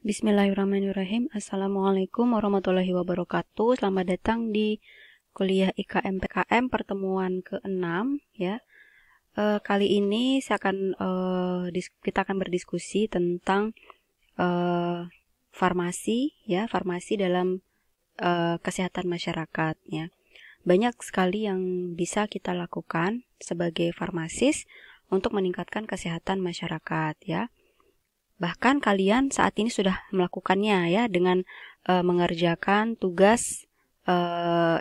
Bismillahirrahmanirrahim. Assalamualaikum warahmatullahi wabarakatuh. Selamat datang di kuliah IKM PKM pertemuan ke-6 ya. Kali ini kita akan berdiskusi tentang farmasi ya, farmasi dalam kesehatan masyarakat ya. Banyak sekali yang bisa kita lakukan sebagai farmasis untuk meningkatkan kesehatan masyarakat ya. Bahkan kalian saat ini sudah melakukannya ya dengan mengerjakan tugas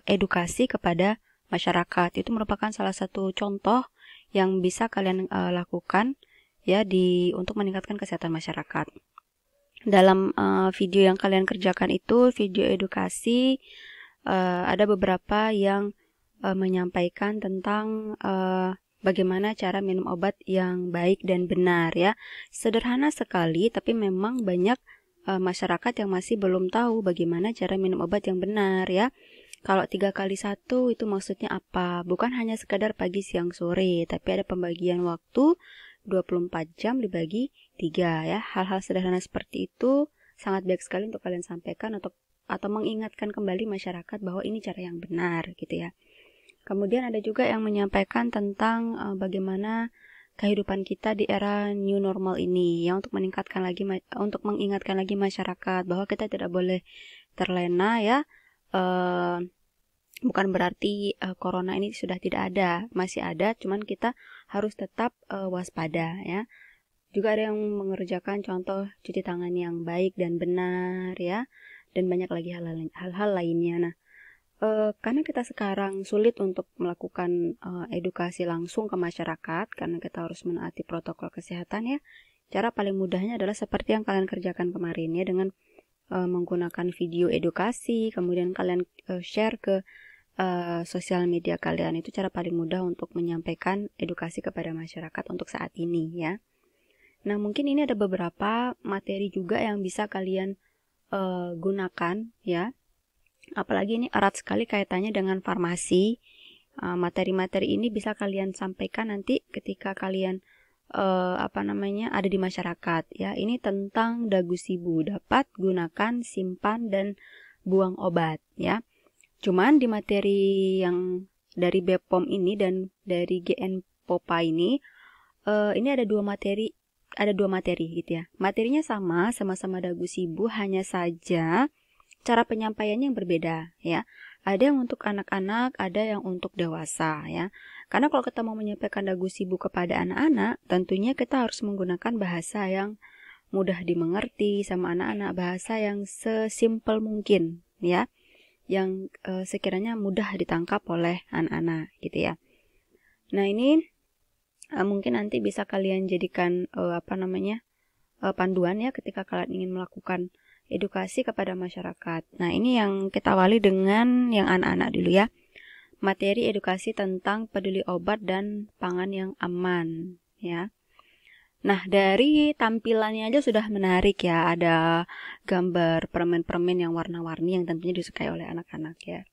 edukasi kepada masyarakat. Itu merupakan salah satu contoh yang bisa kalian lakukan ya untuk meningkatkan kesehatan masyarakat. Dalam video yang kalian kerjakan itu video edukasi, ada beberapa yang menyampaikan tentang bagaimana cara minum obat yang baik dan benar ya. Sederhana sekali, tapi memang banyak masyarakat yang masih belum tahu bagaimana cara minum obat yang benar ya. Kalau 3x1 itu maksudnya apa? Bukan hanya sekadar pagi, siang, sore, tapi ada pembagian waktu 24 jam dibagi 3 ya. Hal-hal sederhana seperti itu sangat baik sekali untuk kalian sampaikan atau mengingatkan kembali masyarakat bahwa ini cara yang benar gitu ya. Kemudian ada juga yang menyampaikan tentang bagaimana kehidupan kita di era new normal ini ya, untuk mengingatkan lagi masyarakat bahwa kita tidak boleh terlena ya. Bukan berarti corona ini sudah tidak ada, masih ada, cuman kita harus tetap waspada ya. Juga ada yang mengerjakan contoh cuci tangan yang baik dan benar ya, dan banyak lagi hal-hal lainnya. Nah, karena kita sekarang sulit untuk melakukan edukasi langsung ke masyarakat karena kita harus menaati protokol kesehatan ya. Cara paling mudahnya adalah seperti yang kalian kerjakan kemarin ya, dengan menggunakan video edukasi, kemudian kalian share ke sosial media kalian. Itu cara paling mudah untuk menyampaikan edukasi kepada masyarakat untuk saat ini ya. Nah, mungkin ini ada beberapa materi juga yang bisa kalian gunakan ya. Apalagi ini erat sekali kaitannya dengan farmasi. Materi-materi ini bisa kalian sampaikan nanti ketika kalian ada di masyarakat ya. Ini tentang dagu sibu, dapat gunakan, simpan dan buang obat ya. Cuman di materi yang dari BPOM ini dan dari GN POPA ini ada dua materi gitu ya. Materinya sama-sama dagu sibu, hanya saja cara penyampaiannya yang berbeda ya. Ada yang untuk anak-anak, ada yang untuk dewasa ya. Karena kalau kita mau menyampaikan dagu sibu kepada anak-anak, tentunya kita harus menggunakan bahasa yang mudah dimengerti sama anak-anak, bahasa yang sesimpel mungkin ya, yang sekiranya mudah ditangkap oleh anak-anak gitu ya. Nah, ini mungkin nanti bisa kalian jadikan panduan ya ketika kalian ingin melakukan edukasi kepada masyarakat. Nah, ini yang kita awali dengan yang anak-anak dulu ya. Materi edukasi tentang peduli obat dan pangan yang aman ya. Nah, dari tampilannya aja sudah menarik ya. Ada gambar permen-permen yang warna-warni yang tentunya disukai oleh anak-anak ya.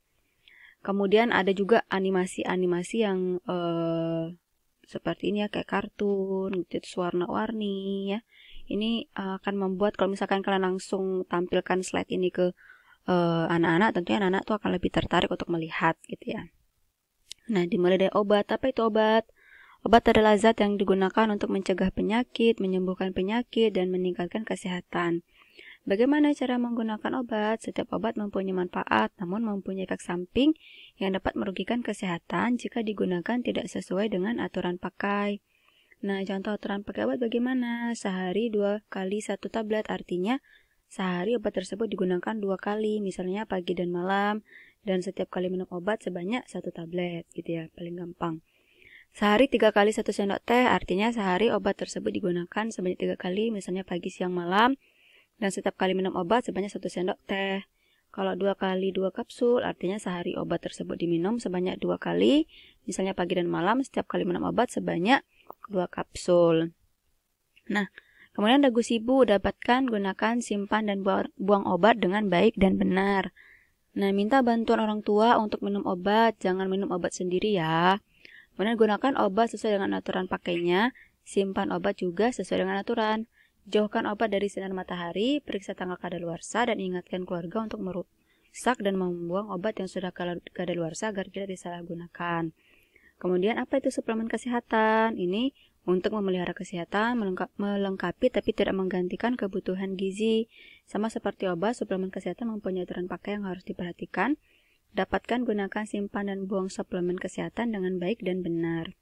Kemudian ada juga animasi-animasi yang seperti ini ya, kayak kartun gitu, warna-warni ya. Ini akan membuat kalau misalkan kalian langsung tampilkan slide ini ke anak-anak, tentunya anak-anak tuh akan lebih tertarik untuk melihat gitu ya. Nah, dimulai dari obat. Apa itu obat? Obat adalah zat yang digunakan untuk mencegah penyakit, menyembuhkan penyakit, dan meningkatkan kesehatan. Bagaimana cara menggunakan obat? Setiap obat mempunyai manfaat, namun mempunyai efek samping yang dapat merugikan kesehatan jika digunakan tidak sesuai dengan aturan pakai. Nah, contoh aturan pakai obat bagaimana? Sehari 2 kali 1 tablet, artinya sehari obat tersebut digunakan 2 kali, misalnya pagi dan malam, dan setiap kali minum obat sebanyak 1 tablet, gitu ya, paling gampang. Sehari 3 kali 1 sendok teh, artinya sehari obat tersebut digunakan sebanyak 3 kali, misalnya pagi, siang, malam, dan setiap kali minum obat sebanyak 1 sendok teh. Kalau 2 kali 2 kapsul, artinya sehari obat tersebut diminum sebanyak 2 kali, misalnya pagi dan malam, setiap kali minum obat sebanyak 2 kapsul. Nah, kemudian dagu sibu, dapatkan, gunakan, simpan, dan buang obat dengan baik dan benar. Nah, minta bantuan orang tua untuk minum obat, jangan minum obat sendiri ya. Kemudian gunakan obat sesuai dengan aturan pakainya, simpan obat juga sesuai dengan aturan. Jauhkan obat dari sinar matahari, periksa tanggal kadaluarsa, dan ingatkan keluarga untuk merusak dan membuang obat yang sudah kadaluarsa agar tidak disalahgunakan. Kemudian apa itu suplemen kesehatan? Ini untuk memelihara kesehatan, melengkapi tapi tidak menggantikan kebutuhan gizi. Sama seperti obat, suplemen kesehatan mempunyai aturan pakai yang harus diperhatikan. Dapatkan, gunakan, simpan, dan buang suplemen kesehatan dengan baik dan benar.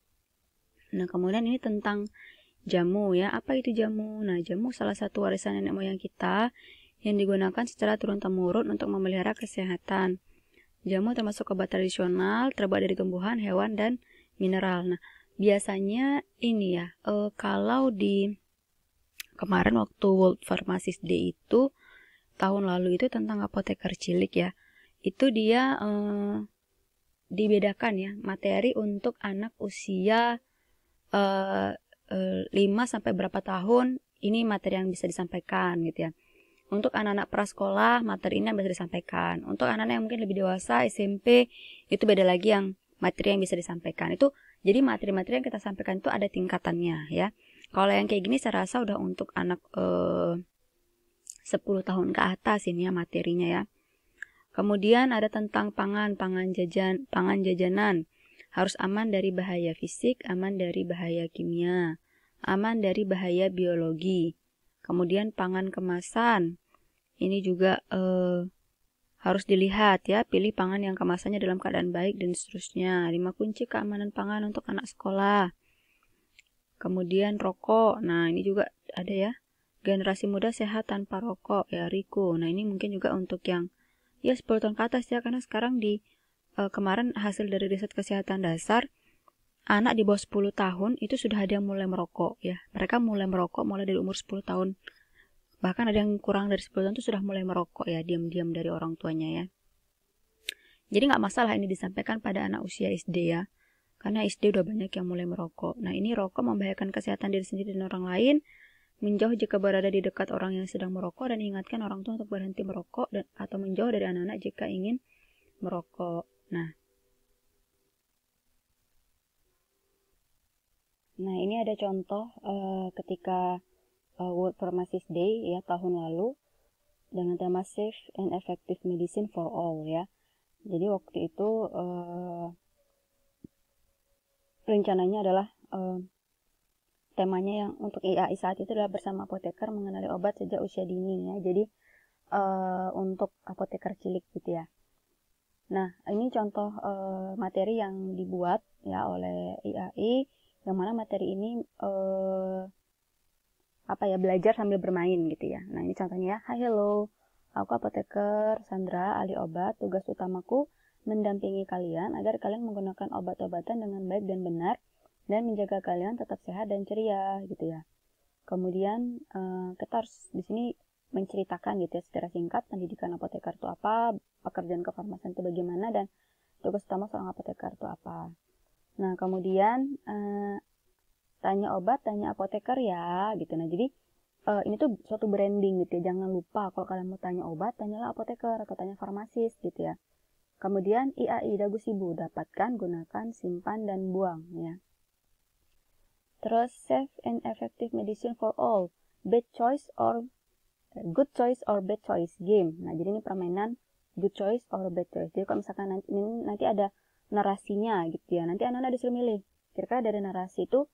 Nah, kemudian ini tentang jamu ya. Apa itu jamu? Nah, jamu salah satu warisan nenek moyang kita yang digunakan secara turun-temurun untuk memelihara kesehatan. Jamu termasuk obat tradisional, terbuat dari tumbuhan, hewan, dan mineral. Nah, biasanya ini ya, kalau di kemarin waktu World Pharmacist Day itu, tahun lalu itu tentang apoteker cilik ya. Itu dia dibedakan ya, materi untuk anak usia 5 sampai berapa tahun, ini materi yang bisa disampaikan gitu ya. Untuk anak-anak prasekolah, materi ini yang bisa disampaikan. Untuk anak-anak yang mungkin lebih dewasa, SMP, itu beda lagi yang materi yang bisa disampaikan. Itu jadi materi-materi yang kita sampaikan itu ada tingkatannya ya. Kalau yang kayak gini saya rasa udah untuk anak 10 tahun ke atas ini ya materinya ya. Kemudian ada tentang pangan jajanan. Harus aman dari bahaya fisik, aman dari bahaya kimia, aman dari bahaya biologi. Kemudian pangan kemasan. Ini juga harus dilihat ya, pilih pangan yang kemasannya dalam keadaan baik dan seterusnya. 5 kunci keamanan pangan untuk anak sekolah. Kemudian rokok. Nah, ini juga ada ya. Generasi muda sehat tanpa rokok ya, Riko. Nah, ini mungkin juga untuk yang ya 10 tahun ke atas ya, karena sekarang di kemarin hasil dari riset kesehatan dasar, anak di bawah 10 tahun itu sudah ada yang mulai merokok ya. Mereka mulai merokok mulai dari umur 10 tahun. Bahkan ada yang kurang dari 10 tahun itu sudah mulai merokok ya, diam-diam dari orang tuanya ya. Jadi nggak masalah ini disampaikan pada anak usia SD ya, karena SD udah banyak yang mulai merokok. Nah, ini rokok membahayakan kesehatan diri sendiri dan orang lain. Menjauh jika berada di dekat orang yang sedang merokok, dan ingatkan orang tua untuk berhenti merokok atau menjauh dari anak-anak jika ingin merokok. Nah, ini ada contoh ketika World Pharmacist Day ya tahun lalu dengan tema Safe and Effective Medicine for All ya. Jadi waktu itu rencananya adalah temanya yang untuk IAI saat itu adalah bersama apoteker mengenali obat sejak usia dini ya. Jadi untuk apoteker cilik gitu ya. Nah, ini contoh materi yang dibuat ya oleh IAI, yang mana materi ini belajar sambil bermain gitu ya. Nah, ini contohnya ya. Hai, hello. Aku apoteker Sandra, ahli obat. Tugas utamaku mendampingi kalian agar kalian menggunakan obat-obatan dengan baik dan benar dan menjaga kalian tetap sehat dan ceria gitu ya. Kemudian kita harus di sini menceritakan gitu ya secara singkat pendidikan apoteker itu apa, pekerjaan kefarmasian itu bagaimana, dan tugas utama seorang apoteker itu apa. Nah, kemudian tanya obat, tanya apoteker ya gitu. Nah, jadi ini tuh suatu branding gitu ya. Jangan lupa kalau kalian mau tanya obat, tanyalah apoteker atau tanya farmasis gitu ya. Kemudian IAI dagu sibu, dapatkan, gunakan, simpan, dan buang ya. Terus safe and effective medicine for all, bad choice or good choice or bad choice game. Nah, jadi ini permainan good choice or bad choice. Jadi kalau misalkan nanti ada narasinya gitu ya. Nanti anak-anak disuruh milih. Kira-kira dari narasi itu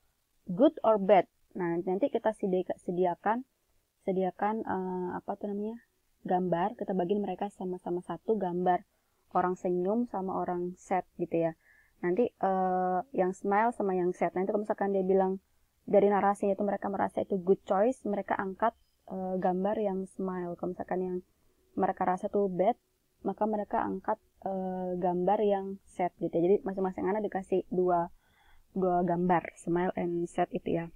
good or bad. Nah, nanti kita sediakan gambar. Kita bagiin mereka sama-sama satu gambar orang senyum sama orang sad gitu ya. Nanti yang smile sama yang sad. Nanti kalau misalkan dia bilang dari narasinya itu mereka merasa itu good choice, mereka angkat gambar yang smile. Kalau misalkan yang mereka rasa tuh bad, maka mereka angkat gambar yang sad gitu ya. Jadi masing-masing anak dikasih dua gambar, smile and sad itu ya.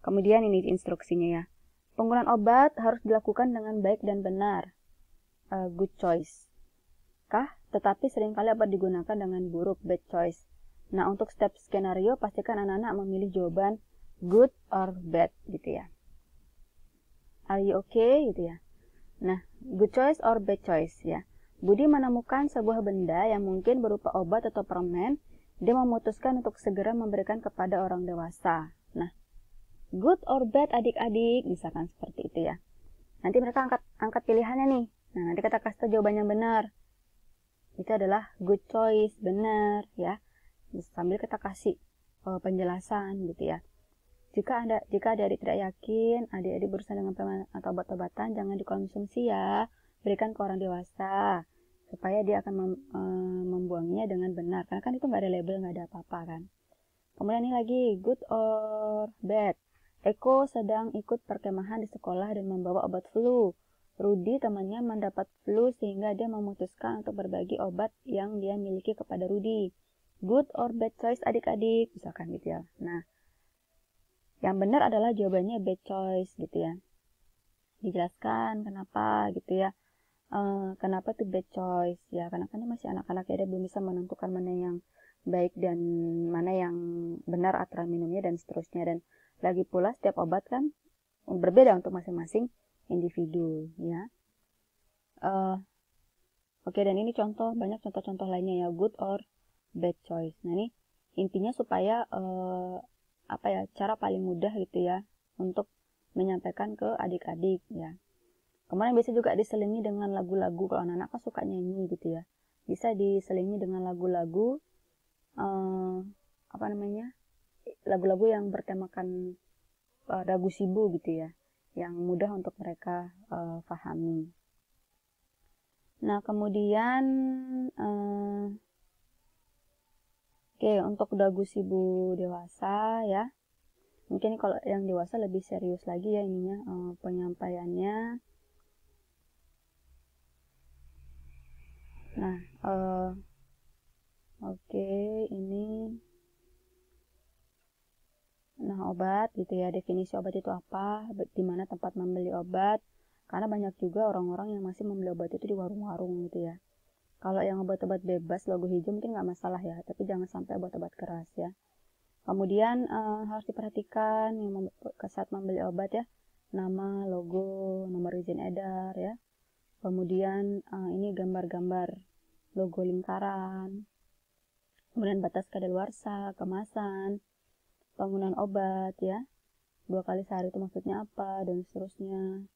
Kemudian ini instruksinya ya. Penggunaan obat harus dilakukan dengan baik dan benar. Good choice. Tetapi seringkali obat digunakan dengan buruk, bad choice. Nah, untuk step skenario pastikan anak-anak memilih jawaban good or bad gitu ya. Are you okay gitu ya. Nah, good choice or bad choice ya. Budi menemukan sebuah benda yang mungkin berupa obat atau permen. Dia memutuskan untuk segera memberikan kepada orang dewasa. Nah, Good or bad adik-adik, misalkan seperti itu ya. Nanti mereka angkat pilihannya nih. Nah, nanti kita kasih tahu jawaban yang benar. Itu adalah good choice, benar ya. Sambil kita kasih penjelasan gitu ya. Jika adik-adik tidak yakin, adik-adik berusaha dengan permen atau obat-obatan, jangan dikonsumsi ya. Berikan ke orang dewasa supaya dia akan membuangnya dengan benar. Karena kan itu nggak ada label, nggak ada apa-apa kan. Kemudian ini lagi, good or bad. Eko sedang ikut perkemahan di sekolah dan membawa obat flu. Rudy temannya mendapat flu sehingga dia memutuskan untuk berbagi obat yang dia miliki kepada Rudy. Good or bad choice adik-adik, misalkan gitu ya. Nah, yang benar adalah jawabannya bad choice gitu ya. Dijelaskan kenapa gitu ya. Kenapa tuh bad choice ya, karena kan masih anak-anak ya, dia belum bisa menentukan mana yang baik dan mana yang benar aturan minumnya dan seterusnya. Dan lagi pula setiap obat kan berbeda untuk masing-masing individu ya. Oke, dan ini banyak contoh-contoh lainnya ya, good or bad choice. Nah ini intinya supaya cara paling mudah gitu ya untuk menyampaikan ke adik-adik ya. Kemudian bisa juga diselingi dengan lagu-lagu, kalau anak-anak kan suka nyanyi gitu ya. Bisa diselingi dengan lagu-lagu lagu-lagu yang bertemakan Dagu Shibu gitu ya, yang mudah untuk mereka pahami. Nah kemudian untuk Dagu Shibu dewasa ya, mungkin kalau yang dewasa lebih serius lagi ya ininya penyampaiannya. Nah ini obat gitu ya, definisi obat itu apa, di mana tempat membeli obat, karena banyak juga orang-orang yang masih membeli obat itu di warung-warung gitu ya. Kalau yang obat-obat bebas logo hijau mungkin nggak masalah ya, tapi jangan sampai obat-obat keras ya. Kemudian harus diperhatikan yang saat membeli obat ya, nama, logo, nomor izin edar ya. Kemudian ini gambar-gambar logo lingkaran, kemudian batas kadaluarsa, kemasan, penggunaan obat ya, 2 kali sehari itu maksudnya apa, dan seterusnya.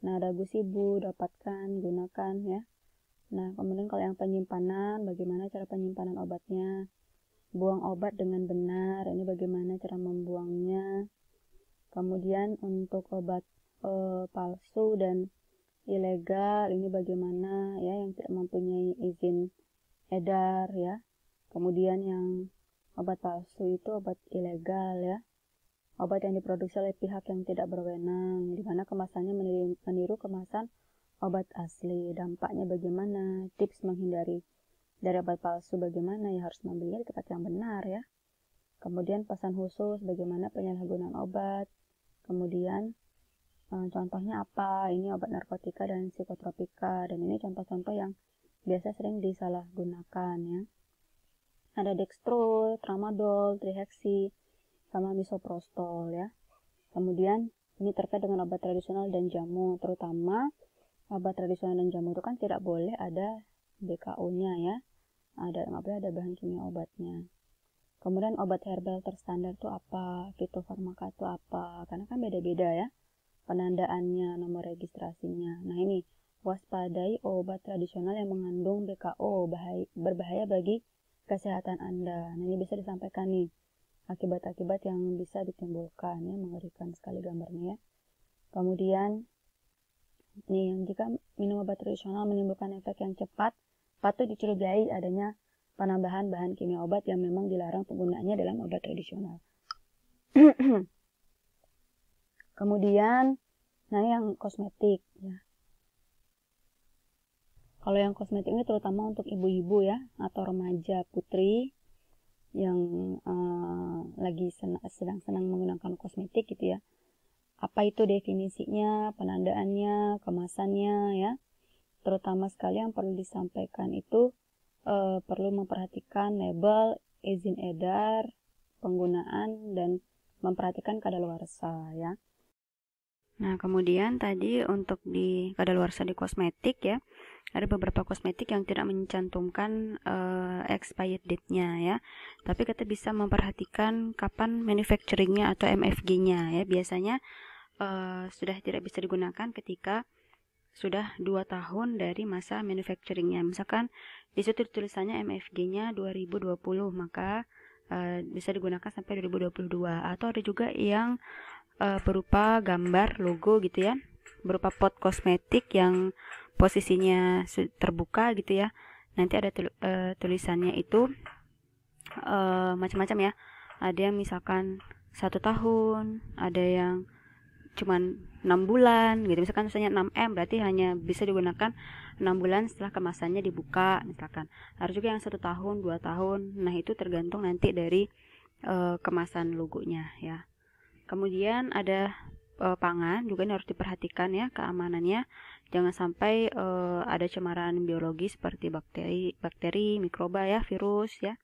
Nah, Dagu Shibu dapatkan, gunakan ya. Nah, kemudian kalau yang penyimpanan, bagaimana cara penyimpanan obatnya, buang obat dengan benar, ini bagaimana cara membuangnya. Kemudian untuk obat palsu dan ilegal, ini bagaimana ya, yang tidak mempunyai izin edar ya. Kemudian yang obat palsu itu obat ilegal ya, obat yang diproduksi oleh pihak yang tidak berwenang, di mana kemasannya meniru kemasan obat asli. Dampaknya bagaimana, tips menghindari dari obat palsu bagaimana, ya harus membelinya di tempat yang benar ya. Kemudian pesan khusus bagaimana penyalahgunaan obat. Kemudian contohnya apa, ini obat narkotika dan psikotropika, dan ini contoh-contoh yang biasa sering disalahgunakan ya. Ada dextrol, tramadol, triheksi, sama misoprostol ya. Kemudian ini terkait dengan obat tradisional dan jamu, terutama obat tradisional dan jamu itu kan tidak boleh ada BKO-nya ya, nggak boleh ada bahan kimia obatnya. Kemudian obat herbal terstandar itu apa, fitofarmaka itu apa, karena kan beda-beda ya penandaannya, nomor registrasinya. Nah ini, waspadai obat tradisional yang mengandung BKO, berbahaya bagi kesehatan Anda. Nah ini bisa disampaikan nih akibat-akibat yang bisa ditimbulkan ya, mengerikan sekali gambarnya ya. Kemudian nih, jika minum obat tradisional menimbulkan efek yang cepat, patut dicurigai adanya penambahan bahan kimia obat yang memang dilarang penggunaannya dalam obat tradisional. Kemudian yang kosmetik ya. Kalau yang kosmetik ini terutama untuk ibu-ibu ya, atau remaja putri yang lagi sedang senang menggunakan kosmetik gitu ya. Apa itu definisinya, penandaannya, kemasannya ya. Terutama sekali yang perlu disampaikan itu perlu memperhatikan label, izin edar, penggunaan, dan memperhatikan kadaluarsa ya. Nah, kemudian tadi untuk di kadaluarsa di kosmetik ya, ada beberapa kosmetik yang tidak mencantumkan expired date-nya ya. Tapi kita bisa memperhatikan kapan manufacturing-nya atau MFG-nya ya. Biasanya sudah tidak bisa digunakan ketika sudah 2 tahun dari masa manufacturing-nya. Misalkan di situ tulisannya MFG-nya 2020, maka bisa digunakan sampai 2022. Atau ada juga yang berupa gambar logo gitu ya, berupa pot kosmetik yang posisinya terbuka gitu ya. Nanti ada tulisannya itu macam-macam ya. Ada yang misalkan 1 tahun, ada yang cuman 6 bulan gitu. Misalkan misalnya 6M berarti hanya bisa digunakan 6 bulan setelah kemasannya dibuka misalkan. Ada juga yang 1 tahun, 2 tahun. Nah, itu tergantung nanti dari kemasan logonya ya. Kemudian ada pangan juga ini harus diperhatikan ya keamanannya. Jangan sampai ada cemaran biologi seperti bakteri, mikroba ya, virus ya.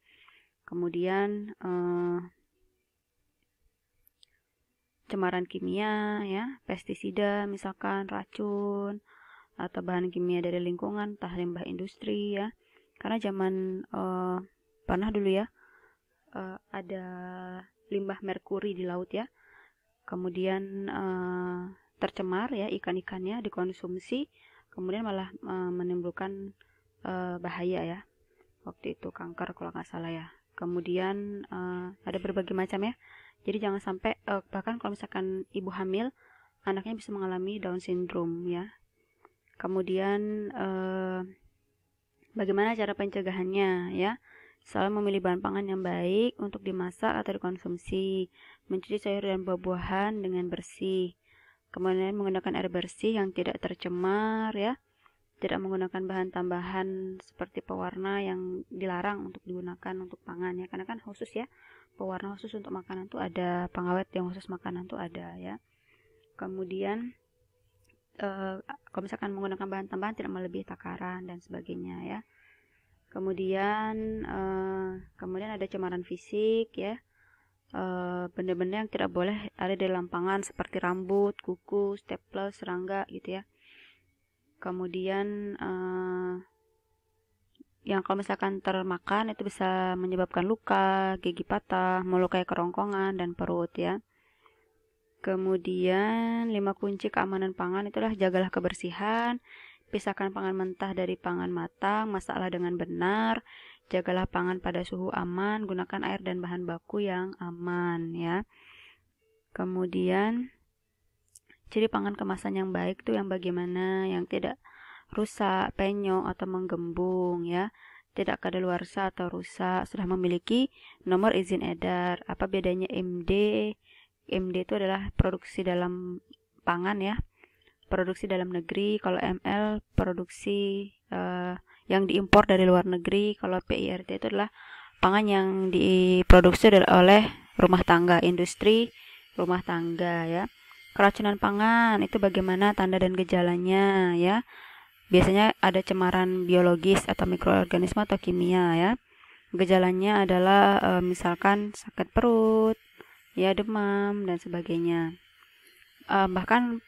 Kemudian cemaran kimia ya, pestisida misalkan, racun atau bahan kimia dari lingkungan, entah limbah industri ya. Karena zaman pernah dulu ya ada limbah merkuri di laut ya. Kemudian tercemar ya ikan-ikannya dikonsumsi, kemudian malah menimbulkan bahaya ya. Waktu itu kanker kalau nggak salah ya. Kemudian ada berbagai macam ya. Jadi jangan sampai bahkan kalau misalkan ibu hamil, anaknya bisa mengalami Down syndrome ya. Kemudian bagaimana cara pencegahannya ya? Selalu memilih bahan pangan yang baik untuk dimasak atau dikonsumsi, mencuci sayur dan buah-buahan dengan bersih, kemudian menggunakan air bersih yang tidak tercemar ya, tidak menggunakan bahan tambahan seperti pewarna yang dilarang untuk digunakan untuk pangan ya, karena kan khusus ya, pewarna khusus untuk makanan tuh ada, pengawet yang khusus makanan tuh ada ya. Kemudian kalau misalkan menggunakan bahan tambahan tidak melebihi takaran dan sebagainya ya. Kemudian ada cemaran fisik ya, benda-benda yang tidak boleh ada di dalam pangan seperti rambut, kuku, stapler, serangga gitu ya. Kemudian yang kalau misalkan termakan itu bisa menyebabkan luka, gigi patah, melukai kerongkongan dan perut ya. Kemudian 5 kunci keamanan pangan itulah jagalah kebersihan, pisahkan pangan mentah dari pangan matang, masaklah dengan benar, jagalah pangan pada suhu aman, gunakan air dan bahan baku yang aman ya. Kemudian ciri pangan kemasan yang baik itu yang bagaimana, yang tidak rusak, penyok atau menggembung ya, tidak kadaluarsa atau rusak, sudah memiliki nomor izin edar. Apa bedanya MD? MD itu adalah produksi dalam pangan ya, produksi dalam negeri. Kalau ML produksi yang diimpor dari luar negeri. Kalau PIRT itu adalah pangan yang diproduksi oleh rumah tangga, industri rumah tangga ya. Keracunan pangan itu bagaimana tanda dan gejalanya ya. Biasanya ada cemaran biologis atau mikroorganisme atau kimia ya. Gejalanya adalah misalkan sakit perut, ya demam dan sebagainya. Bahkan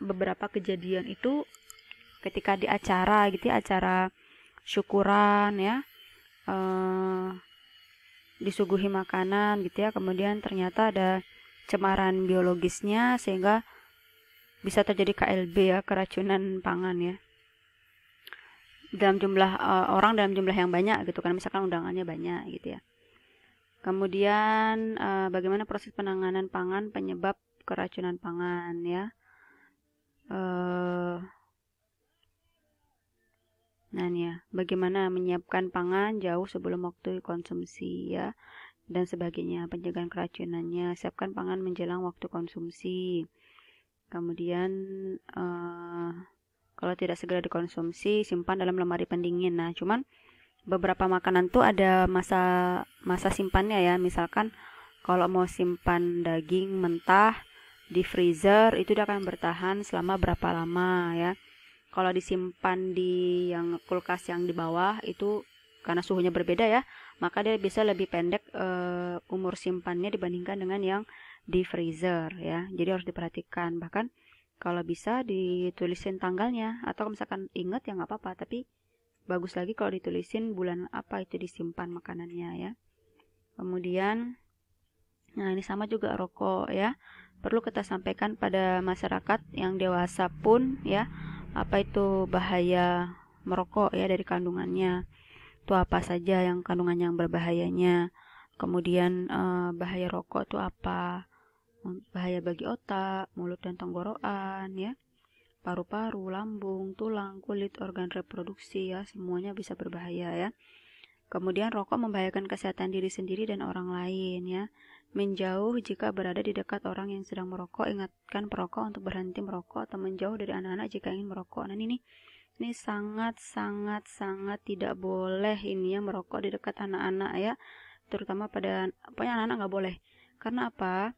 beberapa kejadian itu ketika di acara gitu ya, acara syukuran ya, disuguhi makanan gitu ya, kemudian ternyata ada cemaran biologisnya sehingga bisa terjadi KLB ya, keracunan pangan ya, dalam jumlah orang dalam jumlah yang banyak gitu kan, misalkan undangannya banyak gitu ya. Kemudian bagaimana proses penanganan pangan penyebab keracunan pangan ya. Nah ya, bagaimana menyiapkan pangan jauh sebelum waktu konsumsi ya, dan sebagainya, pencegahan keracunannya, siapkan pangan menjelang waktu konsumsi. Kemudian kalau tidak segera dikonsumsi, simpan dalam lemari pendingin. Nah, cuman beberapa makanan tuh ada masa simpannya ya. Misalkan kalau mau simpan daging mentah di freezer itu dia akan bertahan selama berapa lama ya. Kalau disimpan di yang kulkas yang di bawah itu karena suhunya berbeda ya, maka dia bisa lebih pendek umur simpannya dibandingkan dengan yang di freezer ya. Jadi harus diperhatikan. Bahkan Kalau bisa ditulisin tanggalnya, atau misalkan inget ya nggak apa-apa, tapi bagus lagi kalau ditulisin bulan apa itu disimpan makanannya ya. Kemudian, nah ini sama juga rokok ya. Perlu kita sampaikan pada masyarakat yang dewasa pun ya, apa itu bahaya merokok ya dari kandungannya. Itu apa saja yang kandungannya yang berbahayanya. Kemudian bahaya rokok itu apa? Bahaya bagi otak, mulut dan tenggorokan ya. Paru-paru, lambung, tulang, kulit, organ reproduksi ya, semuanya bisa berbahaya ya. Kemudian rokok membahayakan kesehatan diri sendiri dan orang lain ya. Menjauh jika berada di dekat orang yang sedang merokok, ingatkan perokok untuk berhenti merokok atau menjauh dari anak-anak jika ingin merokok. Nah ini sangat tidak boleh ini ya, merokok di dekat anak-anak ya. Terutama pada pokoknya anak-anak nggak boleh. Karena apa?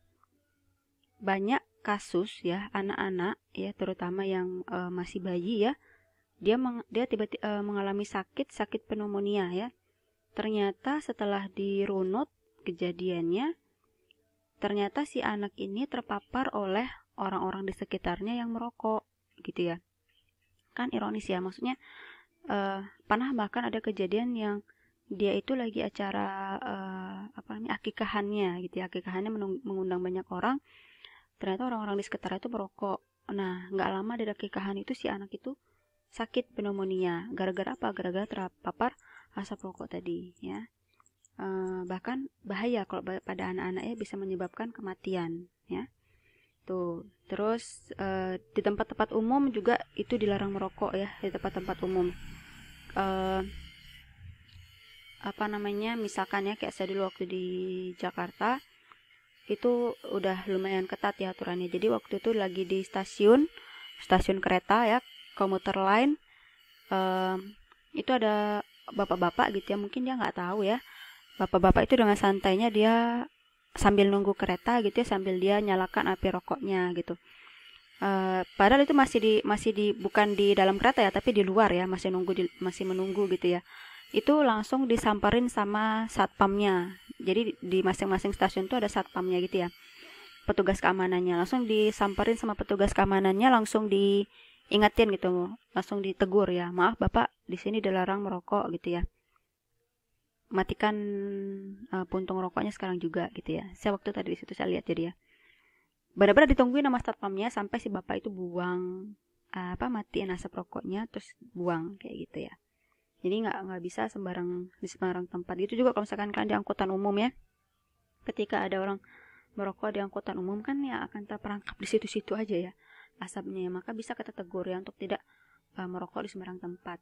Banyak kasus ya anak-anak ya, terutama yang masih bayi ya, dia tiba-tiba mengalami sakit pneumonia ya. Ternyata setelah dirunut kejadiannya, ternyata si anak ini terpapar oleh orang-orang di sekitarnya yang merokok gitu ya. Kan ironis ya, maksudnya pernah bahkan ada kejadian yang dia itu lagi acara akikahannya gitu ya, akikahannya mengundang banyak orang, ternyata orang-orang di sekitar itu merokok. Nah, nggak lama dari akikahan itu si anak itu sakit pneumonia. Gara-gara apa? Gara-gara terpapar asap rokok tadi ya. Bahkan bahaya kalau pada anak-anak ya, bisa menyebabkan kematian ya. Tuh. Terus di tempat-tempat umum juga itu dilarang merokok ya, di tempat-tempat umum. Misalkan ya kayak saya dulu waktu di Jakarta itu udah lumayan ketat ya aturannya. Jadi waktu itu lagi di stasiun kereta ya, komuter line, itu ada bapak-bapak gitu ya, mungkin dia nggak tahu ya, bapak-bapak itu dengan santainya dia sambil nunggu kereta gitu ya, sambil dia nyalakan api rokoknya gitu. Padahal itu masih di bukan di dalam kereta ya, tapi di luar ya, masih menunggu gitu ya. Itu langsung disamperin sama satpamnya. Jadi di masing-masing stasiun tuh ada satpamnya gitu ya, petugas keamanannya. Langsung disamperin sama petugas keamanannya, langsung diingetin gitu, langsung ditegur ya, maaf bapak, di sini dilarang merokok gitu ya, matikan puntung rokoknya sekarang juga gitu ya. Saya waktu tadi di situ saya lihat, jadi ya benar-benar ditungguin sama satpamnya sampai si bapak itu buang matiin asap rokoknya terus buang kayak gitu ya. Jadi nggak bisa di sembarang tempat. Itu juga kalau misalkan kalian di angkutan umum ya, ketika ada orang merokok di angkutan umum kan ya akan terperangkap di situ-situ aja ya asapnya, maka bisa kita tegur ya untuk tidak merokok di sembarang tempat.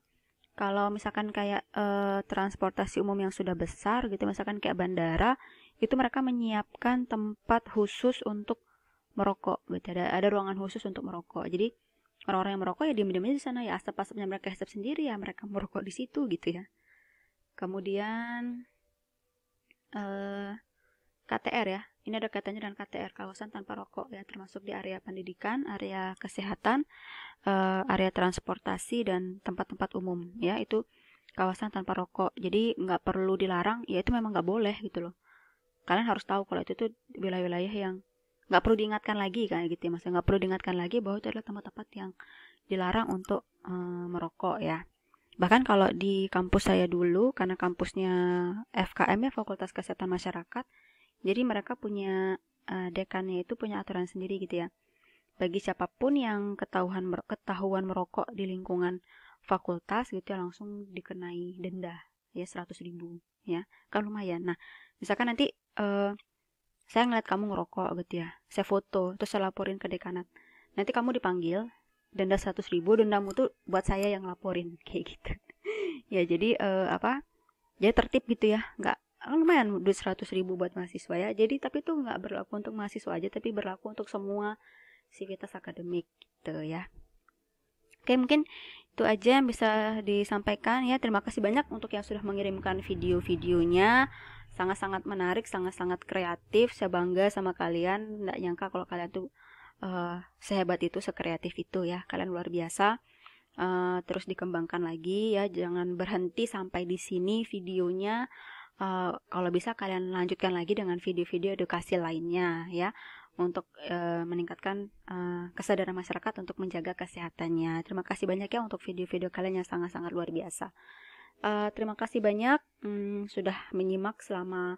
Kalau misalkan kayak transportasi umum yang sudah besar gitu, misalkan kayak bandara, itu mereka menyiapkan tempat khusus untuk merokok gitu, ada ruangan khusus untuk merokok. Jadi orang-orang yang merokok ya diam-diam aja di sana ya, asap-asapnya mereka hisap sendiri ya, mereka merokok di situ gitu ya. Kemudian KTR ya, ini ada kaitannya dengan KTR, kawasan tanpa rokok ya, termasuk di area pendidikan, area kesehatan, area transportasi dan tempat-tempat umum ya, itu kawasan tanpa rokok. Jadi nggak perlu dilarang, ya itu memang nggak boleh gitu loh. Kalian harus tahu kalau itu tuh wilayah-wilayah yang nggak perlu diingatkan lagi kan gitu ya, maksudnya nggak perlu diingatkan lagi bahwa itu adalah tempat-tempat yang dilarang untuk merokok ya. Bahkan kalau di kampus saya dulu, karena kampusnya FKM ya, Fakultas Kesehatan Masyarakat, jadi mereka punya dekannya itu punya aturan sendiri gitu ya. Bagi siapapun yang ketahuan merokok di lingkungan fakultas gitu ya, langsung dikenai denda ya 100.000 ya, kan lumayan. Nah misalkan nanti saya ngeliat kamu ngerokok gitu ya, saya foto terus saya laporin ke dekanat, nanti kamu dipanggil, denda 100.000, dendamu tuh buat saya yang laporin kayak gitu. Ya jadi jadi tertib gitu ya, nggak lumayan duit 100.000 buat mahasiswa ya. Jadi tapi itu nggak berlaku untuk mahasiswa aja, tapi berlaku untuk semua sivitas akademik gitu ya. Oke, mungkin itu aja yang bisa disampaikan ya. Terima kasih banyak untuk yang sudah mengirimkan video-videonya. Sangat-sangat menarik, sangat-sangat kreatif. Saya bangga sama kalian. Nggak nyangka kalau kalian tuh sehebat itu, sekreatif itu ya. Kalian luar biasa. Terus dikembangkan lagi ya. Jangan berhenti sampai di sini videonya. Kalau bisa kalian lanjutkan lagi dengan video-video edukasi lainnya ya, untuk meningkatkan kesadaran masyarakat untuk menjaga kesehatannya. Terima kasih banyak ya untuk video-video kalian yang sangat-sangat luar biasa. Terima kasih banyak sudah menyimak selama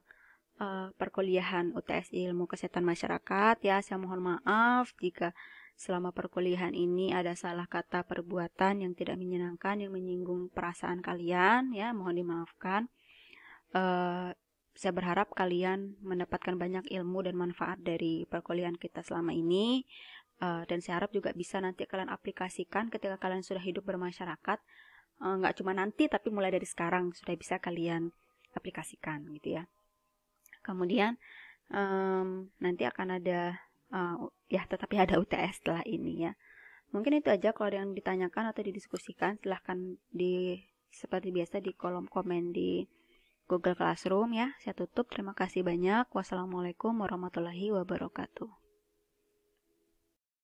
perkuliahan UTS Ilmu Kesehatan Masyarakat ya. Saya mohon maaf jika selama perkuliahan ini ada salah kata perbuatan yang tidak menyenangkan, yang menyinggung perasaan kalian ya, mohon dimaafkan. Saya berharap kalian mendapatkan banyak ilmu dan manfaat dari perkuliahan kita selama ini, dan saya harap juga bisa nanti kalian aplikasikan ketika kalian sudah hidup bermasyarakat. Nggak cuma nanti, tapi mulai dari sekarang sudah bisa kalian aplikasikan gitu ya. Kemudian nanti akan ada tetapi ada UTS setelah ini ya. Mungkin itu aja. Kalau ada yang ditanyakan atau didiskusikan, silahkan seperti biasa di kolom komen di Google Classroom ya. Saya tutup. Terima kasih banyak. Wassalamualaikum warahmatullahi wabarakatuh.